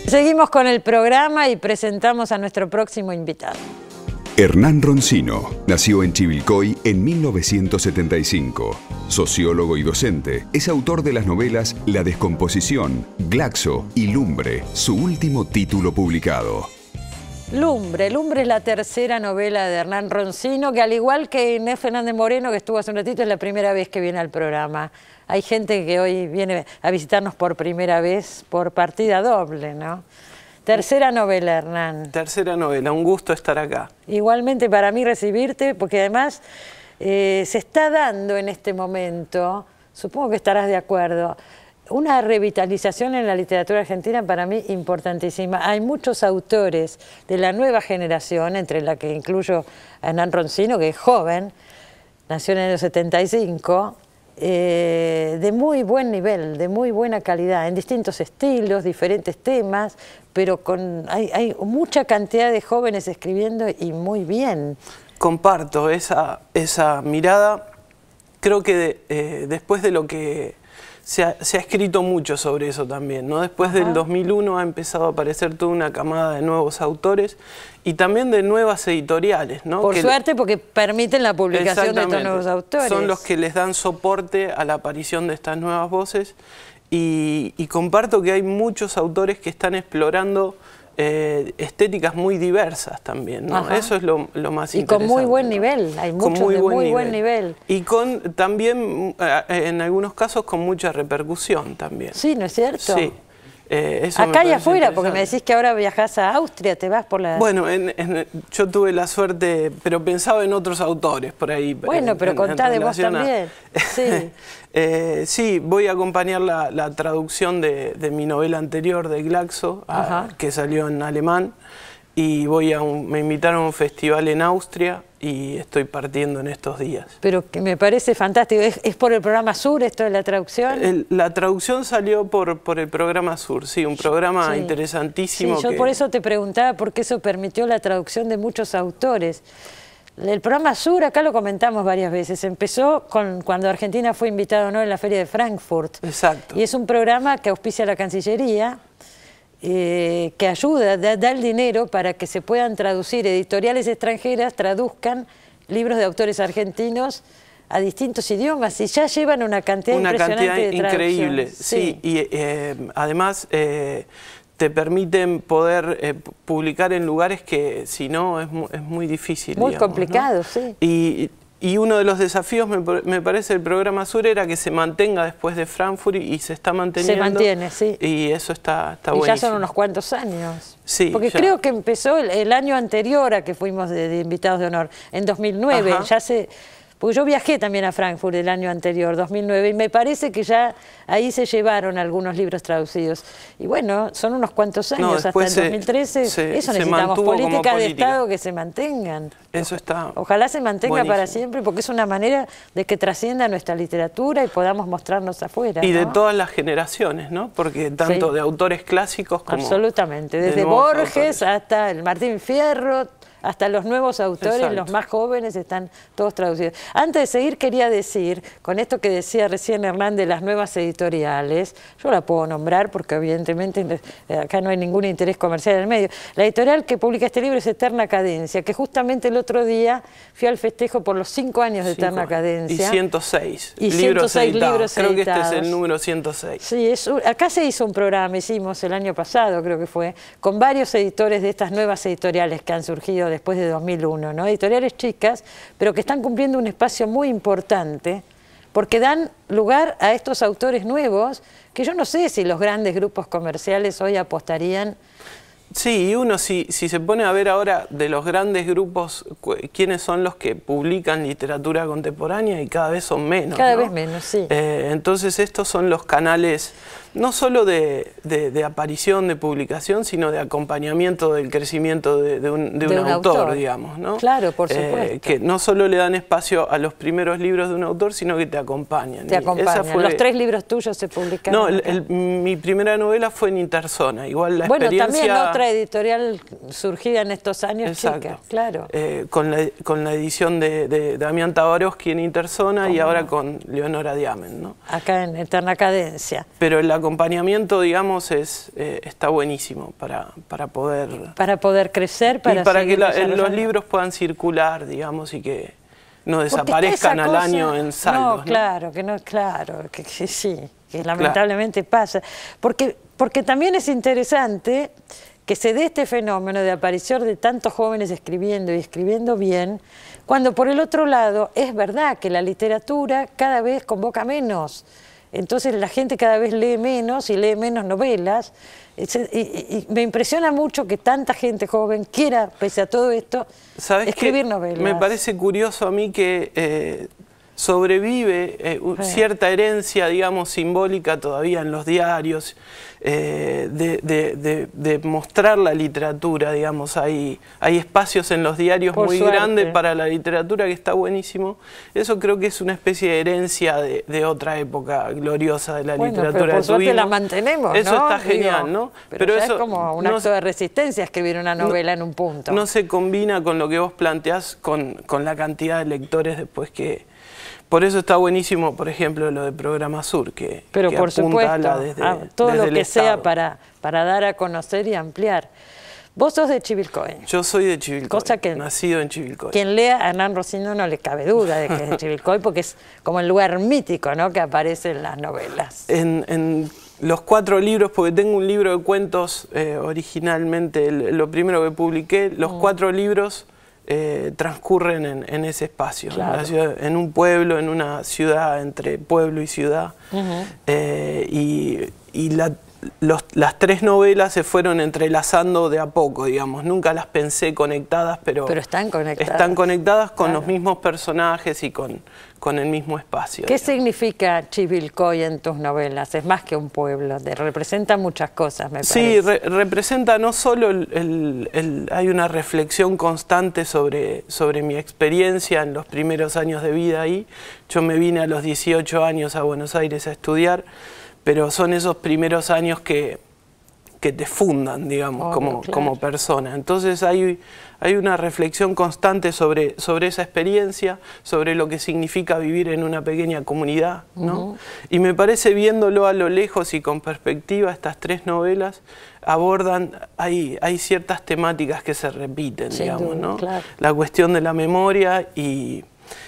Seguimos con el programa y presentamos a nuestro próximo invitado. Hernán Roncino nació en Chivilcoy en 1975. Sociólogo y docente, es autor de las novelas La Descomposición, Glaxo y Lumbre, su último título publicado. Lumbre es la tercera novela de Hernán Roncino, que al igual que Inés Fernández Moreno, que estuvo hace un ratito, es la primera vez que viene al programa. Hay gente que hoy viene a visitarnos por primera vez por partida doble, ¿no? Tercera novela, Hernán. Tercera novela, un gusto estar acá. Igualmente para mí recibirte, porque además se está dando en este momento, supongo que estarás de acuerdo, una revitalización en la literatura argentina para mí importantísima. Hay muchos autores de la nueva generación, entre la que incluyo a Hernán Roncino, que es joven, nació en el año 75, de muy buen nivel, de muy buena calidad, en distintos estilos, diferentes temas, pero hay mucha cantidad de jóvenes escribiendo y muy bien. Comparto esa mirada. Creo que después de lo que se ha escrito mucho sobre eso también, ¿no? Después del 2001 ha empezado a aparecer toda una camada de nuevos autores y también de nuevas editoriales, ¿no? Por suerte, porque permiten la publicación de estos nuevos autores. Son los que les dan soporte a la aparición de estas nuevas voces y comparto que hay muchos autores que están explorando estéticas muy diversas también, ¿no? Eso es lo más interesante. Y con muy buen nivel, hay muchos de muy buen nivel. Y también, en algunos casos, con mucha repercusión también. Sí, ¿no es cierto? Sí. Acá y afuera, porque me decís que ahora viajás a Austria, te vas por la... Bueno, yo tuve la suerte, pero pensaba en otros autores por ahí. Bueno, pero contá de vos también. Sí. Sí, voy a acompañar la traducción de mi novela anterior, de Glaxo, que salió en alemán, y me invitaron a un festival en Austria y estoy partiendo en estos días. Pero que me parece fantástico. ¿Es por el programa Sur esto de la traducción? La traducción salió por el programa Sur, sí, un programa interesantísimo. Sí, yo por eso te preguntaba, porque eso permitió la traducción de muchos autores. El programa Sur, acá lo comentamos varias veces, empezó cuando Argentina fue invitada, ¿no?, en la Feria de Frankfurt. Exacto. Y es un programa que auspicia la Cancillería, que ayuda, da el dinero para que se puedan traducir, editoriales extranjeras traduzcan libros de autores argentinos a distintos idiomas y ya llevan una cantidad impresionante de traducción. Increíble, sí. Y además te permiten poder publicar en lugares que si no es muy difícil. Muy digamos, complicado, ¿no? Sí. Y uno de los desafíos, me parece, del programa Sur era que se mantenga después de Frankfurt y se está manteniendo. Se mantiene, sí. Y eso está buenísimo. Y ya son unos cuantos años. Sí. Porque creo que empezó el año anterior a que fuimos de invitados de honor, en 2009. Porque yo viajé también a Frankfurt el año anterior, 2009, y me parece que ya ahí se llevaron algunos libros traducidos. Y bueno, son unos cuantos años, hasta el 2013. Eso necesitamos, políticas de Estado que se mantengan. Eso está. Ojalá se mantenga buenísimo. para siempre, porque es una manera de que trascienda nuestra literatura y podamos mostrarnos afuera. Y ¿no? de todas las generaciones, ¿no? Porque tanto de autores clásicos como... Absolutamente, desde Borges hasta el Martín Fierro, hasta los nuevos autores, los más jóvenes, están todos traducidos. Antes de seguir, quería decir, con esto que decía recién Hernán de las nuevas editoriales, yo la puedo nombrar porque evidentemente acá no hay ningún interés comercial en el medio. La editorial que publica este libro es Eterna Cadencia, que justamente el otro día fui al festejo por los 5 años de Eterna Cadencia. Y 106 libros editados. Creo que este es el número 106. Sí, acá se hizo un programa, hicimos el año pasado, creo que fue, con varios editores de estas nuevas editoriales que han surgido después de 2001, ¿no? Editoriales chicas, pero que están cumpliendo un espacio muy importante porque dan lugar a estos autores nuevos que yo no sé si los grandes grupos comerciales hoy apostarían. Sí, y uno si se pone a ver ahora de los grandes grupos quiénes son los que publican literatura contemporánea y cada vez son menos. Cada vez menos, sí. Entonces estos son los canales no solo de aparición, de publicación, sino de acompañamiento del crecimiento de un autor, digamos, ¿no? Claro, por supuesto. Que no solo le dan espacio a los primeros libros de un autor, sino que te acompañan. Te acompañan. ¿Los 3 libros tuyos se publicaron? No, mi primera novela fue en Interzona. Igual la experiencia... Bueno, también otra editorial surgida en estos años, exacto. chica, claro. Con la edición de Damián Tabarovsky en Interzona y ahora con Leonora Diamen, ¿no? Acá en Eterna Cadencia. Pero el acompañamiento, digamos, está buenísimo para poder... Para poder crecer, para que los libros puedan circular, digamos, y que no desaparezcan al año en saldos. No, claro, que sí, que lamentablemente pasa. Porque también es interesante que se dé este fenómeno de aparición de tantos jóvenes escribiendo y escribiendo bien, cuando por el otro lado es verdad que la literatura cada vez convoca menos. Entonces la gente cada vez lee menos y lee menos novelas. Y me impresiona mucho que tanta gente joven quiera, pese a todo esto, escribir novelas. Me parece curioso a mí que sobrevive cierta herencia, digamos, simbólica todavía en los diarios, de mostrar la literatura, digamos. Hay espacios en los diarios muy grandes para la literatura, que está buenísimo. Eso creo que es una especie de herencia de otra época gloriosa de la literatura. Pero por suerte la mantenemos, eso está genial, ¿no? Pero eso es como un acto de resistencia escribir una novela en un punto. No se combina con lo que vos planteás con la cantidad de lectores después que... Por eso está buenísimo, por ejemplo, lo de Programa Sur, que por supuesto, todo desde lo que sea Estado. para dar a conocer y ampliar. Vos sos de Chivilcoy. Yo soy de Chivilcoy, nacido en Chivilcoy. Quien lea a Hernán Rossino no le cabe duda de que es de Chivilcoy, porque es como el lugar mítico, ¿no?, que aparece en las novelas. En los 4 libros, porque tengo un libro de cuentos originalmente, lo primero que publiqué, los 4 libros... transcurren en ese espacio, claro. En un pueblo, en una ciudad, entre pueblo y ciudad. Las 3 novelas se fueron entrelazando de a poco, digamos. Nunca las pensé conectadas, pero están conectadas. Están conectadas con los mismos personajes y con el mismo espacio. ¿Qué significa Chivilcoy en tus novelas? Es más que un pueblo, representa muchas cosas, me parece. Sí, representa no solo hay una reflexión constante sobre mi experiencia en los primeros años de vida ahí. Yo me vine a los 18 años a Buenos Aires a estudiar, pero son esos primeros años que te fundan, digamos, como persona. Entonces hay una reflexión constante sobre esa experiencia, sobre lo que significa vivir en una pequeña comunidad, ¿no? Y me parece, viéndolo a lo lejos y con perspectiva, estas 3 novelas abordan, hay ciertas temáticas que se repiten, digamos, ¿no? Claro. La cuestión de la memoria y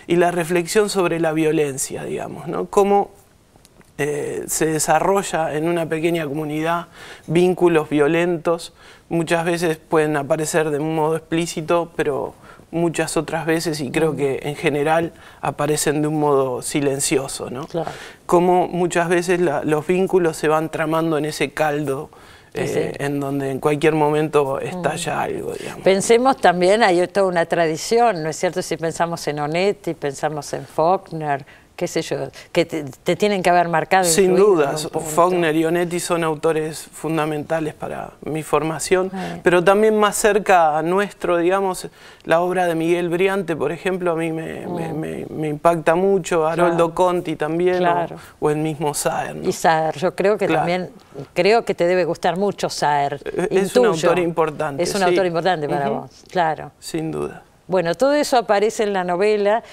la reflexión sobre la violencia, digamos, ¿no? Cómo se desarrolla en una pequeña comunidad vínculos violentos, muchas veces pueden aparecer de un modo explícito, pero muchas otras veces, y creo que en general, aparecen de un modo silencioso, ¿no? Claro. Como muchas veces los vínculos se van tramando en ese caldo, en donde en cualquier momento estalla algo, digamos. Pensemos también, hay toda una tradición, ¿no es cierto? Si pensamos en Onetti, pensamos en Faulkner, qué sé yo, que te tienen que haber marcado. Sin duda, Faulkner y Onetti son autores fundamentales para mi formación, pero también más cerca a nuestro, digamos, la obra de Miguel Briante, por ejemplo, a mí me impacta mucho, Haroldo Conti también, o el mismo Saer, ¿no? Y Saer, yo creo que también, creo que te debe gustar mucho Saer. Es un autor importante. Es un autor importante para vos, claro. Sin duda. Bueno, todo eso aparece en la novela.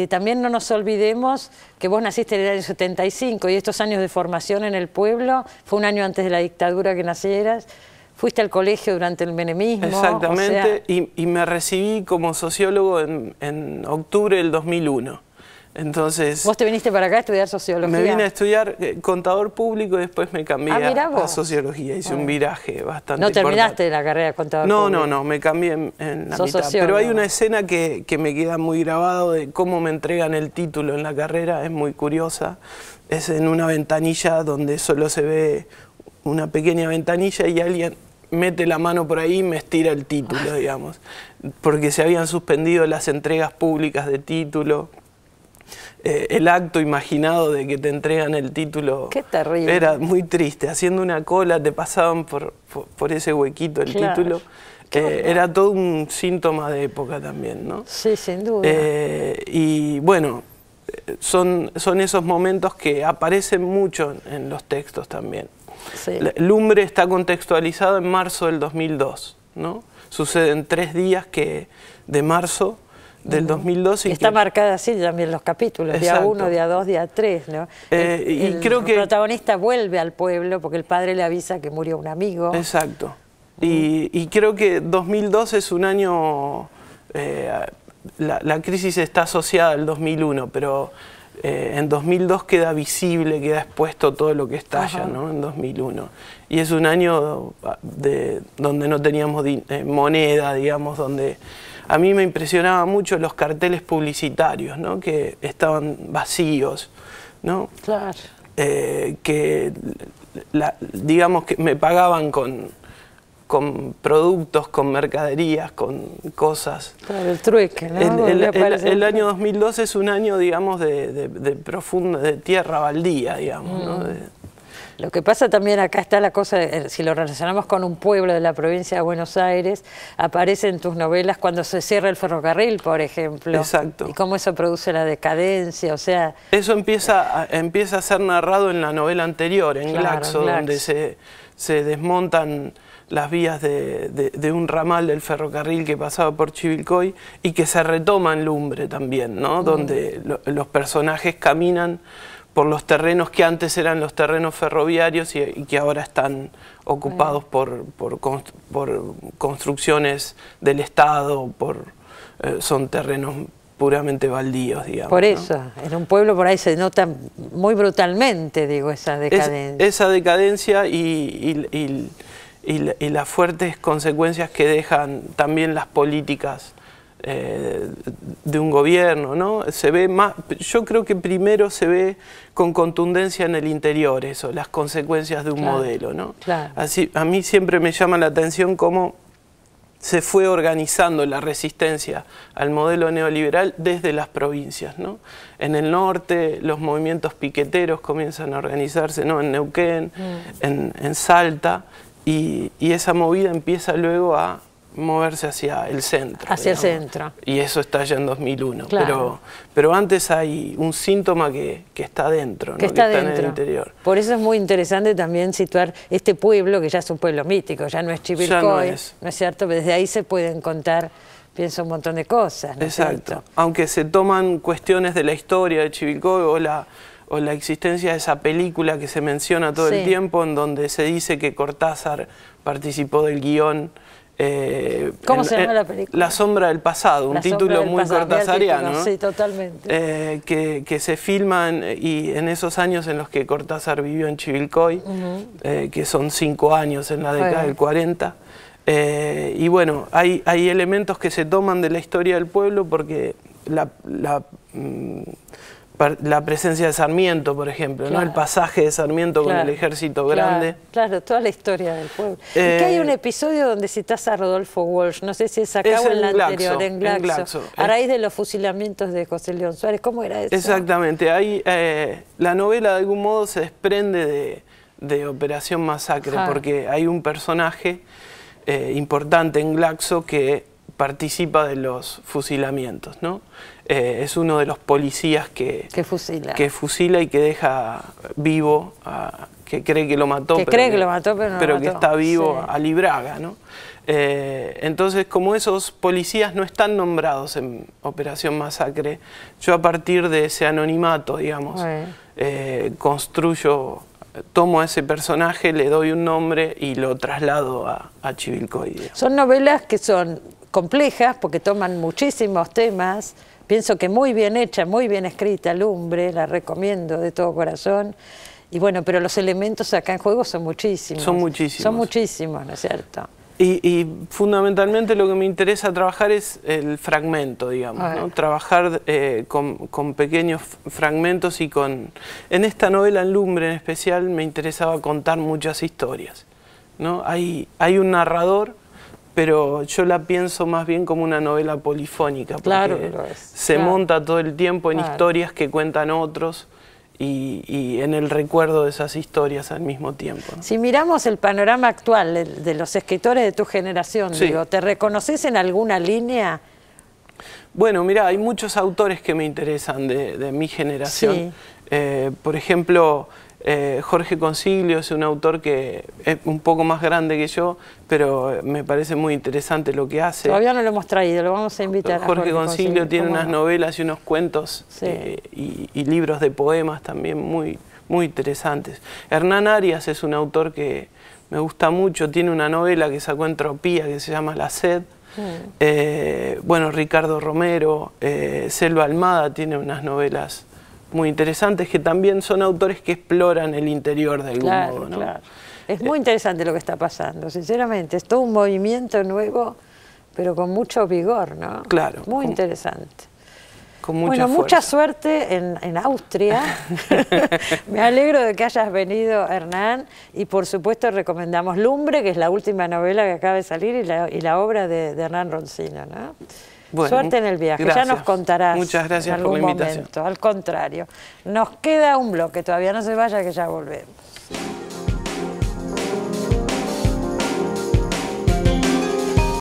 También no nos olvidemos que vos naciste en el año 75 y estos años de formación en el pueblo, fue un año antes de la dictadura que nacieras, fuiste al colegio durante el menemismo. Exactamente, y me recibí como sociólogo en octubre del 2001. Entonces, ¿vos te viniste para acá a estudiar sociología? Me vine a estudiar contador público y después me cambié a sociología. Hice un viraje bastante importante. ¿No terminaste la carrera de contador público? No, me cambié en la mitad. Sociólogo. Pero hay una escena que me queda muy grabado de cómo me entregan el título en la carrera, es muy curiosa. Es en una ventanilla donde solo se ve una pequeña ventanilla y alguien mete la mano por ahí y me estira el título, digamos. Porque se habían suspendido las entregas públicas de título. el acto imaginado de que te entregan el título. Qué terrible. Era muy triste. Haciendo una cola te pasaban por ese huequito el título. Era todo un síntoma de época también, ¿no? Sí, sin duda. Y bueno, son esos momentos que aparecen mucho en los textos también. Sí. Lumbre está contextualizado en marzo del 2002, ¿no? Suceden 3 días de marzo del 2002. Y está marcada así también los capítulos, Exacto. día 1, día 2, día 3, ¿no? Y creo que el protagonista vuelve al pueblo porque el padre le avisa que murió un amigo. Exacto. Y creo que 2002 es un año... la crisis está asociada al 2001, pero en 2002 queda visible, queda expuesto todo lo que estalla, ¿no? En 2001. Y es un año donde no teníamos moneda, digamos, donde... A mí me impresionaba mucho los carteles publicitarios, ¿no? Que estaban vacíos, ¿no? Claro. Digamos que me pagaban con productos, con mercaderías, con cosas. Claro, el trueque, ¿no? El año 2002 es un año, digamos, de tierra baldía, digamos, ¿no? Lo que pasa también acá está la cosa, si lo relacionamos con un pueblo de la provincia de Buenos Aires, aparece en tus novelas cuando se cierra el ferrocarril, por ejemplo. Exacto. Y cómo eso produce la decadencia, o sea... Eso empieza a ser narrado en la novela anterior, en Glaxo, donde se desmontan las vías de un ramal del ferrocarril que pasaba por Chivilcoy y que se retoma en Lumbre también, ¿no? Donde los personajes caminan por los terrenos que antes eran los terrenos ferroviarios y que ahora están ocupados por construcciones del Estado, son terrenos puramente baldíos, digamos. Por eso, ¿no? en un pueblo por ahí se nota muy brutalmente, digo, esa decadencia. Esa decadencia y las fuertes consecuencias que dejan también las políticas de un gobierno, ¿no? Se ve más, yo creo que primero se ve con contundencia en el interior eso, las consecuencias de un modelo, ¿no? Claro. Así, a mí siempre me llama la atención cómo se fue organizando la resistencia al modelo neoliberal desde las provincias, ¿no? En el norte los movimientos piqueteros comienzan a organizarse, ¿no? En Neuquén, en Salta, y esa movida empieza luego a moverse hacia el centro. Hacia digamos. el centro. Y eso está ya en 2001. Claro. Pero antes hay un síntoma que está dentro, ¿no? Que está en dentro. el interior. Por eso es muy interesante también situar este pueblo, que ya es un pueblo mítico, ya no es Chivilcoy, ¿no es cierto? Desde ahí se pueden contar, pienso, un montón de cosas, ¿no es Exacto. cierto? Aunque se toman cuestiones de la historia de Chivilcoy o la existencia de esa película que se menciona todo el tiempo, en donde se dice que Cortázar participó del guión. ¿Cómo se llama la película? La sombra del pasado, un título muy cortasariano, ¿no? Sí, totalmente. Que se filma en esos años en los que Cortázar vivió en Chivilcoy, que son 5 años en la década del 40. Y bueno, hay elementos que se toman de la historia del pueblo porque la presencia de Sarmiento, por ejemplo, ¿no? El pasaje de Sarmiento con el ejército grande. Claro, toda la historia del pueblo. Y que hay un episodio donde citas a Rodolfo Walsh, no sé si es acá o en la anterior, en Glaxo, a raíz de los fusilamientos de José León Suárez. ¿Cómo era eso? Exactamente. Ahí, la novela de algún modo se desprende de Operación Masacre, porque hay un personaje importante en Glaxo que participa de los fusilamientos, ¿no? Es uno de los policías que fusila y que deja vivo, que cree que lo mató, pero que está vivo, a Libraga, ¿no? Entonces, como esos policías no están nombrados en Operación Masacre, yo a partir de ese anonimato, digamos, tomo a ese personaje, le doy un nombre y lo traslado a Chivilcoy, digamos. Son novelas que son complejas porque toman muchísimos temas. Pienso que muy bien hecha, muy bien escrita, Lumbre, la recomiendo de todo corazón. Y bueno, pero los elementos acá en juego son muchísimos. Son muchísimos. Son muchísimos, ¿no es cierto? Y fundamentalmente lo que me interesa trabajar es el fragmento, digamos, ¿no? Trabajar con pequeños fragmentos y en esta novela en Lumbre en especial me interesaba contar muchas historias, ¿no? Hay un narrador pero yo la pienso más bien como una novela polifónica, porque claro que lo es. se monta todo el tiempo en historias que cuentan otros y en el recuerdo de esas historias al mismo tiempo, ¿no? Si miramos el panorama actual de los escritores de tu generación, Sí. digo, ¿te reconoces en alguna línea? Bueno, mira, hay muchos autores que me interesan de mi generación. Sí. Por ejemplo, Jorge Consiglio es un autor que es un poco más grande que yo, pero me parece muy interesante lo que hace. Todavía no lo hemos traído, lo vamos a invitar. Jorge Consiglio tiene unas no? novelas y unos cuentos y libros de poemas también muy, muy interesantes. Hernán Arias es un autor que me gusta mucho, tiene una novela que sacó Entropía que se llama La Sed. Bueno, Ricardo Romero, Selva Almada tiene unas novelas muy interesantes que también son autores que exploran el interior de algún modo, ¿no? Claro. Es muy interesante lo que está pasando, sinceramente. Es todo un movimiento nuevo, pero con mucho vigor, ¿no? Claro. Muy interesante. Con mucha bueno, fuerza. mucha suerte en Austria. Me alegro de que hayas venido, Hernán, y por supuesto recomendamos Lumbre, que es la última novela que acaba de salir, y la obra de Hernán Roncino, ¿no? Bueno, suerte en el viaje, gracias. Ya nos contarás. Muchas gracias en por algún la invitación. momento. Al contrario, nos queda un bloque, todavía no se vaya que ya volvemos.